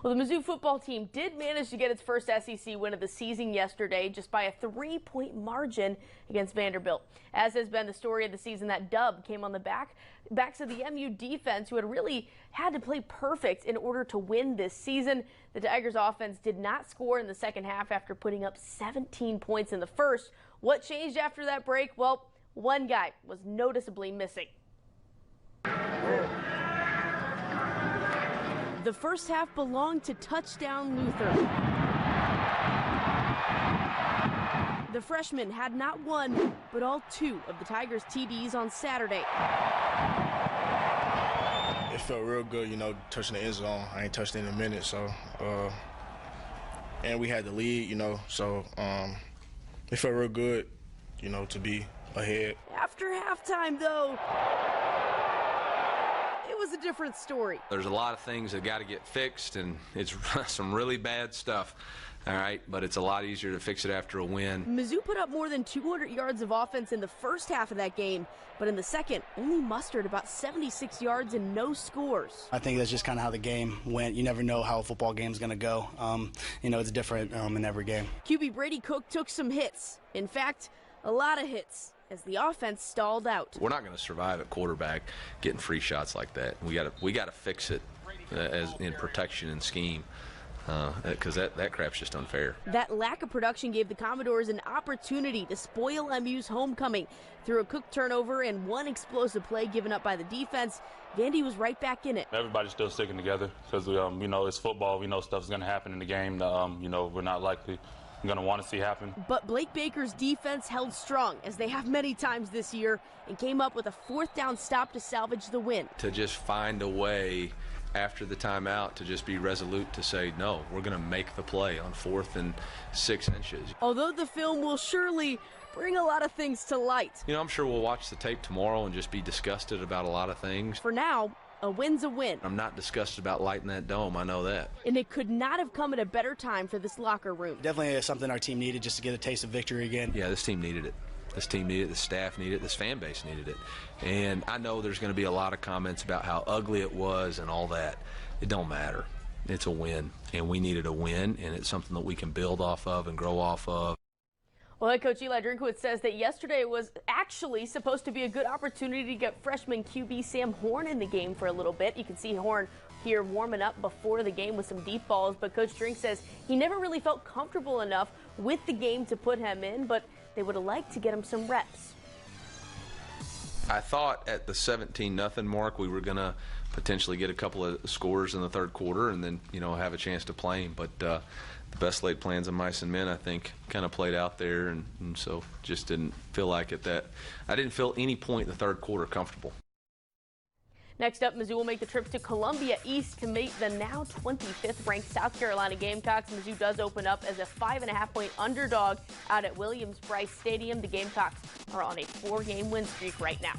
Well, the Mizzou football team did manage to get its first SEC win of the season yesterday, just by a 3-point margin against Vanderbilt. As has been the story of the season, that dub came on the backs of the MU defense, who had really had to play perfect in order to win this season. The Tigers offense did not score in the second half after putting up 17 points in the first. What changed after that break? Well, one guy was noticeably missing. The first half belonged to touchdown Luther. The freshman had not one, but all two of the Tigers' TDs on Saturday. It felt real good, touching the end zone. I ain't touched it in a minute, so and we had the lead, so it felt real good, to be ahead. After halftime, though, it was a different story. There's a lot of things that got to get fixed, and it's some really bad stuff. All right, but it's a lot easier to fix it after a win. Mizzou put up more than 200 yards of offense in the first half of that game, but in the second, only mustered about 76 yards and no scores. I think that's just kind of how the game went. You never know how a football game's going to go. It's different in every game. QB Brady Cook took some hits. In fact, a lot of hits, as the offense stalled out. We're not going to survive at quarterback getting free shots like that. We got to fix it as in protection and scheme. Because that crap's just unfair. That lack of production gave the Commodores an opportunity to spoil MU's homecoming. Through a Cook turnover and one explosive play given up by the defense, Vandy was right back in it. Everybody's still sticking together because it's football. We know stuff's going to happen in the game that we're not likely going to want to see happen. But Blake Baker's defense held strong, as they have many times this year, and came up with a fourth down stop to salvage the win. To just find a way after the timeout to just be resolute to say, no, we're going to make the play on 4th and 6 inches. Although the film will surely bring a lot of things to light. I'm sure we'll watch the tape tomorrow and just be disgusted about a lot of things. For now, a win's a win. I'm not disgusted about lighting that dome, I know that. And it could not have come at a better time for this locker room. Definitely something our team needed, just to get a taste of victory again. Yeah, this team needed it. This team needed it, the staff needed it, this fan base needed it. And I know there's going to be a lot of comments about how ugly it was and all that. It don't matter. It's a win, and we needed a win, and it's something that we can build off of and grow off of. Well, head coach Eli Drinkowitz says that yesterday was actually supposed to be a good opportunity to get freshman QB Sam Horn in the game for a little bit. You can see Horn here warming up before the game with some deep balls, but Coach Drink says he never really felt comfortable enough with the game to put him in, but they would have liked to get him some reps. I thought at the 17-0 mark we were going to potentially get a couple of scores in the third quarter and then, have a chance to play him. But the best laid plans of mice and men, I think, kind of played out there, and so just didn't feel like it that I didn't feel any point in the third quarter comfortable. Next up, Mizzou will make the trip to Columbia East to meet the now 25th ranked South Carolina Gamecocks. Mizzou does open up as a 5.5-point underdog out at Williams-Brice Stadium. The Gamecocks are on a 4-game win streak right now.